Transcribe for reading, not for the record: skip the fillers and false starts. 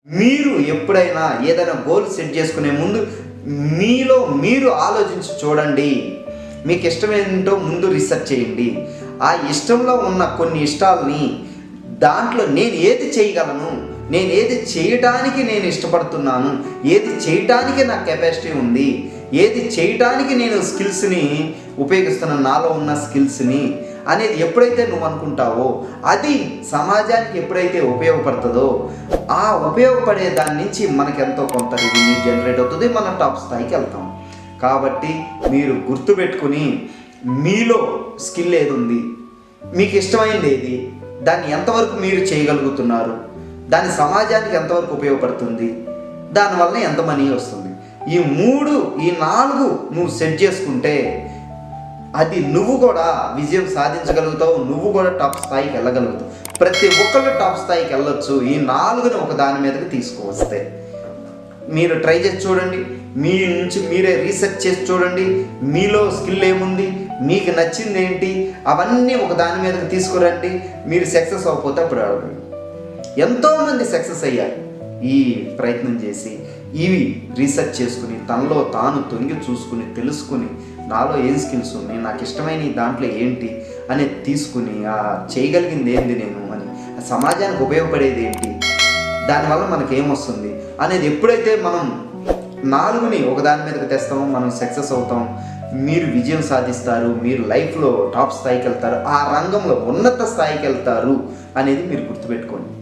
మీరు ఎప్పుడైనా ఏదైనా గోల్ సెట్ చేసుకునే ముందు మీలో మీరు ఆలోచించి చూడండి. మీకు ఇష్టమేంటో ముందు రీసెర్చ్ చేయండి. ఆ ఇష్టంలో ఉన్న కొన్ని ఇష్టాలని దాంట్లో నేను ఏది చేయగలను, నేను ఏది చేయటానికి నేను ఇష్టపడుతున్నాను, ఏది చేయటానికి నాకు కెపాసిటీ ఉంది, ఏది చేయటానికి నేను స్కిల్స్ని ఉపయోగిస్తున్నాను, నాలో ఉన్న స్కిల్స్ని అనేది ఎప్పుడైతే నువ్వు అనుకుంటావో అది సమాజానికి ఎప్పుడైతే ఉపయోగపడుతుందో ఆ ఉపయోగపడే దాని నుంచి మనకు ఎంతో కొంత రెవెన్యూ జనరేట్ అవుతుంది, మనం టాప్ స్థాయికి వెళ్తాం. కాబట్టి మీరు గుర్తుపెట్టుకుని మీలో స్కిల్ ఏది ఉంది, మీకు ఇష్టమైనది ఏది, దాన్ని ఎంతవరకు మీరు చేయగలుగుతున్నారు, దాని సమాజానికి ఎంతవరకు ఉపయోగపడుతుంది, దానివల్ల ఎంత మనీ వస్తుంది, ఈ 3 ఈ 4 నువ్వు సెట్ చేసుకుంటే అది నువ్వు కూడా విజయం సాధించగలుగుతావు, నువ్వు కూడా టాప్ స్థాయికి వెళ్ళగలుగుతావు. ప్రతి ఒక్కళ్ళు టాప్ స్థాయికి వెళ్ళొచ్చు ఈ 4ని ఒక దాని మీదకి తీసుకువస్తే. మీరు ట్రై చేసి చూడండి, మీ నుంచి మీరే రీసెర్చ్ చేసి చూడండి, మీలో స్కిల్ ఏముంది, మీకు నచ్చింది ఏంటి, అవన్నీ ఒక దాని మీదకి తీసుకురండి. మీరు సక్సెస్ అవ్వకపోతే అప్పుడు అడగండి. ఎంతోమంది సక్సెస్ అయ్యారు ఈ ప్రయత్నం చేసి, ఇవి రీసెర్చ్ చేసుకుని తనలో తాను తొంగి చూసుకుని తెలుసుకుని నాలో ఏం స్కిల్స్ ఉన్నాయి, నాకు ఇష్టమైన దాంట్లో ఏంటి అనేది తీసుకుని చేయగలిగింది ఏంటి నేను అని, సమాజానికి ఉపయోగపడేది ఏంటి, దానివల్ల మనకి ఏమొస్తుంది అనేది ఎప్పుడైతే మనం 4ని ఒక దాని మీదకి తెస్తామో మనం సక్సెస్ అవుతాం. మీరు విజయం సాధిస్తారు, మీరు లైఫ్లో టాప్ స్థాయికి వెళ్తారు, ఆ రంగంలో ఉన్నత స్థాయికి వెళ్తారు అనేది మీరు గుర్తుపెట్టుకోండి.